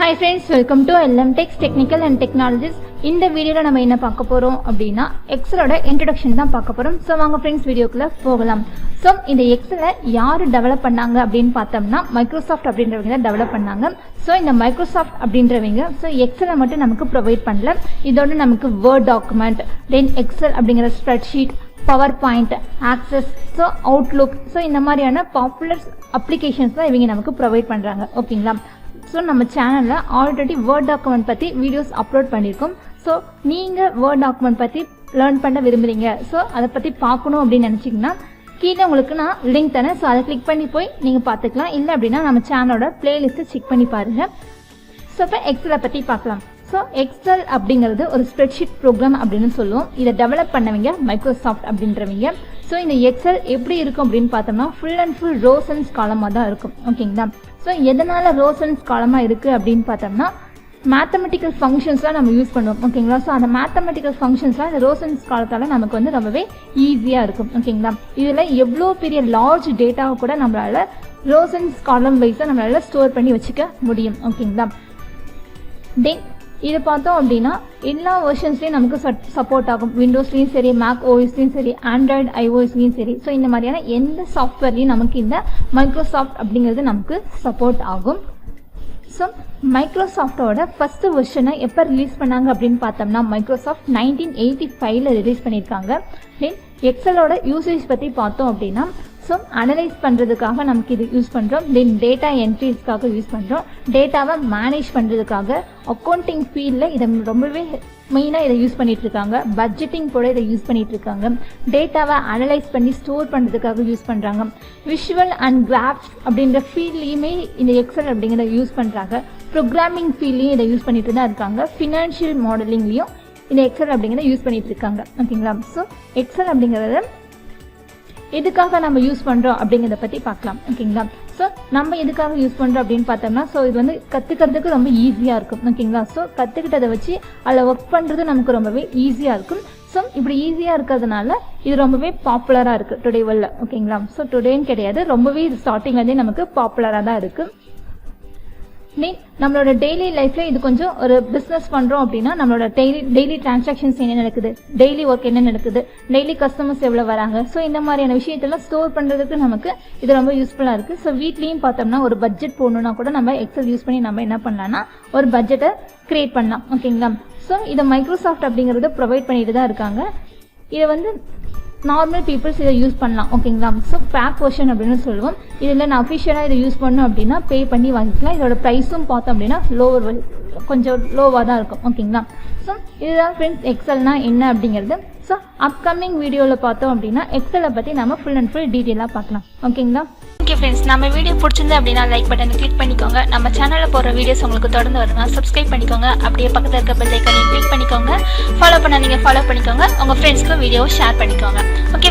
Hi friends, welcome to LMTech's Technical and Technologies. இந்த வீடியோல நம்ம என்ன பார்க்க போறோம் அப்படினா எக்ஸலோட இன்ட்ரோடக்ஷன் தான் பார்க்க போறோம். சோ வாங்க फ्रेंड्स வீடியோக்குள்ள போகலாம். சோ இந்த எக்ஸலை யார் டெவலப் பண்ணாங்க அப்படினு பார்த்தோம்னா மைக்ரோசாஃப்ட் அப்படின்றவங்க தான் டெவலப் பண்ணாங்க. சோ இந்த மைக்ரோசாஃப்ட் அப்படின்றவங்க சோ எக்ஸலை மட்டும் நமக்கு ப்ரொவைட் பண்ணல. இதோட நமக்கு வேர்ட் டாக்குமெண்ட், தென் எக்ஸல் அப்படிங்கற spreadsheet, power point, access, so Outlook, so இந்த மாதிரியான பாப்புலர் அப்ளிகேஷன்ஸ் தான் இவங்க நமக்கு ப்ரொவைட் பண்ணுறாங்க. ஓகேங்களா? ஸோ நம்ம சேனலில் ஆல்ரெடி வேர்ட் டாக்குமெண்ட் பற்றி வீடியோஸ் அப்லோட் பண்ணியிருக்கோம். ஸோ நீங்கள் வேர்ட் டாக்குமெண்ட் பற்றி லேர்ன் பண்ண விரும்புகிறீங்க, ஸோ அதை பற்றி பார்க்கணும் அப்படின்னு நினச்சிங்கன்னா கீழே உங்களுக்கு நான் லிங்க் தரேன். ஸோ அதை கிளிக் பண்ணி போய் நீங்கள் பார்த்துக்கலாம். இல்லை அப்படின்னா நம்ம சேனலோட பிளேலிஸ்ட்டை செக் பண்ணி பாருங்கள். ஸோ இப்போ எக்ஸலை பற்றி பார்க்கலாம். ஸோ எக்ஸல் அப்படிங்கிறது ஒரு ஸ்ப்ரெட்ஷீட் ப்ரோக்ராம் அப்படின்னு சொல்லுவோம். இதை டெவலப் பண்ணவங்க மைக்ரோசாஃப்ட் அப்படின்றவங்க. ஸோ இந்த எக்ஸல் எப்படி இருக்கும் அப்படின்னு பார்த்தோம்னா full and full rose and காலமாக தான் இருக்கும். ஓகேங்களா? ஸோ எதனால் ரோஸ் அண்ட் காலமாக இருக்குது அப்படின்னு பார்த்தோம்னா மேத்தமெட்டிக்கல் ஃபங்க்ஷன்ஸ்லாம் நம்ம யூஸ் பண்ணுவோம். ஓகேங்களா? ஸோ அந்த மேத்தமெட்டிக்கல் ஃபங்க்ஷன்ஸ்லாம் இந்த ரோஸ் அண்ட் காலத்தால் நமக்கு வந்து ரொம்பவே ஈஸியாக இருக்கும். ஓகேங்களா? இதில் எவ்வளோ பெரிய லார்ஜ் டேட்டாவை கூட நம்மளால் ரோஸ் அண்ட் காலம் வைஸாக நம்மளால் ஸ்டோர் பண்ணி வச்சுக்க முடியும். ஓகேங்களா? தென் இது பார்த்தோம் அப்படின்னா எல்லா வெர்ஷன்ஸ்லேயும் நமக்கு சப்போர்ட் ஆகும். விண்டோஸ்லேயும் சரி, மேக் ஓஎஸ்லேயும் சரி, ஆண்ட்ராய்டு ஐஓஎஸ்லேயும் சரி. ஸோ இந்த மாதிரியான எந்த சாஃப்ட்வேர்லேயும் நமக்கு இந்த மைக்ரோசாஃப்ட் அப்படிங்கிறது நமக்கு சப்போர்ட் ஆகும். ஸோ மைக்ரோசாஃப்டோட ஃபஸ்ட்டு வெர்ஷனை எப்போ ரிலீஸ் பண்ணாங்க அப்படின்னு பார்த்தோம்னா மைக்ரோசாஃப்ட் 1985 ரிலீஸ் பண்ணியிருக்காங்க. தென் எக்ஸலோட யூசேஜ் பற்றி பார்த்தோம் அப்படின்னா ஸோ அனலைஸ் பண்ணுறதுக்காக நமக்கு இது யூஸ் பண்ணுறோம். தென் டேட்டா என்ட்ரிஸ்க்காக யூஸ் பண்ணுறோம். டேட்டாவை மேனேஜ் பண்ணுறதுக்காக அக்கௌண்டிங் ஃபீல்டில் இதை ரொம்பவே மெயினாக இதை யூஸ் பண்ணிகிட்டு இருக்காங்க. பட்ஜெட்டிங் கூட இதை யூஸ் பண்ணிகிட்டு இருக்காங்க. டேட்டாவை அனலைஸ் பண்ணி ஸ்டோர் பண்ணுறதுக்காக யூஸ் பண்ணுறாங்க. விஷுவல் அண்ட் கிராஃப்ஸ் அப்படின்ற ஃபீல்ட்லேயுமே இந்த எக்ஸல் அப்படிங்கிறத யூஸ் பண்ணுறாங்க. ப்ரோக்ராமிங் ஃபீல்ட்லேயும் இதை யூஸ் பண்ணிட்டு தான் இருக்காங்க. ஃபினான்ஷியல் மாடலிங்லேயும் இந்த எக்ஸல் அப்படிங்கிறத யூஸ் பண்ணிட்டு இருக்காங்க. ஓகேங்களா? ஸோ எக்ஸல் அப்படிங்கிறத எதுக்காக நம்ம யூஸ் பண்ணுறோம் அப்படிங்கிறத பற்றி பார்க்கலாம். ஓகேங்களா? ஸோ நம்ம எதுக்காக யூஸ் பண்ணுறோம் அப்படின்னு பார்த்தோம்னா ஸோ இது வந்து கற்றுக்கிறதுக்கு ரொம்ப ஈஸியாக இருக்கும். ஓகேங்களா? ஸோ கற்றுக்கிட்டதை வச்சு அதில் ஒர்க் பண்ணுறது நமக்கு ரொம்பவே ஈஸியாக இருக்கும். ஸோ இப்படி ஈஸியாக இருக்கிறதுனால இது ரொம்பவே பாப்புலராக இருக்குது டுடே வேர்ல்டில். ஓகேங்களா? ஸோ டுடேன்னு கிடையாது, ரொம்பவே இது ஸ்டார்டிங்லேருந்தே நமக்கு பாப்புலராக தான் இருக்குது. நம்மளோட டெய்லி லைஃப்பில் இது கொஞ்சம் ஒரு பிஸ்னஸ் பண்ணுறோம் அப்படின்னா நம்மளோட டெய்லி டிரான்சாக்ஷன்ஸ் என்ன நடக்குது, டெய்லி ஒர்க் என்ன நடக்குது, டெய்லி கஸ்டமர்ஸ் எவ்வளோ வராங்க, ஸோ இந்த மாதிரியான விஷயத்தெல்லாம் ஸ்டோர் பண்ணுறதுக்கு நமக்கு இது ரொம்ப யூஸ்ஃபுல்லாக இருக்குது. ஸோ வீட்லேயும் பார்த்தோம்னா ஒரு பட்ஜெட் போடணுன்னா கூட நம்ம எக்ஸல் யூஸ் பண்ணி நம்ம என்ன பண்ணலாம்னா ஒரு பட்ஜெட்டை க்ரியேட் பண்ணலாம். ஓகேங்களா? ஸோ இதை மைக்ரோசாஃப்ட் அப்படிங்கிறத ப்ரொவைட் பண்ணிட்டு தான் இருக்காங்க. இதை வந்து நார்மல் பீப்புள்ஸ் இதை யூஸ் பண்ணலாம். ஓகேங்களா? ஸோ பேக் வெர்ஷன் அப்படின்னு சொல்லுவோம். இதில் நான் அஃபிஷியலாக இதை யூஸ் பண்ணோம் அப்படின்னா பே பண்ணி வாங்கிக்கலாம். இதோட ப்ரைஸும் பார்த்தோம் அப்படின்னா கொஞ்சம் லோவாக தான் இருக்கும். ஓகேங்களா? ஸோ இதுதான் ஃப்ரெண்ட்ஸ் எக்ஸல்னா என்ன அப்படிங்கிறது. ஸோ அப்கமிங் வீடியோவில் பார்த்தோம் அப்படின்னா எக்ஸலை பற்றி நம்ம ஃபுல் அண்ட் ஃபுல் டீட்டெயிலாக பார்க்கலாம். ஓகேங்களா? ஓகே ஃப்ரெண்ட்ஸ், நம்ம வீடியோ பிடிச்சிருந்து அப்படின்னா லைக் பட்டனை கிளிக் பண்ணிக்கோங்க. நம்ம சேனலில் போடுற வீடியோஸ் உங்களுக்கு தொடர்ந்து வருங்க, சப்ஸ்கிரைப் பண்ணிக்கோங்க. அப்படியே பக்கத்தில் இருக்க பெல் ஐக்கானையும் கிளிக் பண்ணிக்கோங்க. ஃபாலோ பண்ணாதீங்க, ஃபாலோ பண்ணிக்கோங்க. உங்கள் ஃப்ரெண்ட்ஸ்க்கு வீடியோவை ஷேர் பண்ணிக்கோங்க. ஓகே.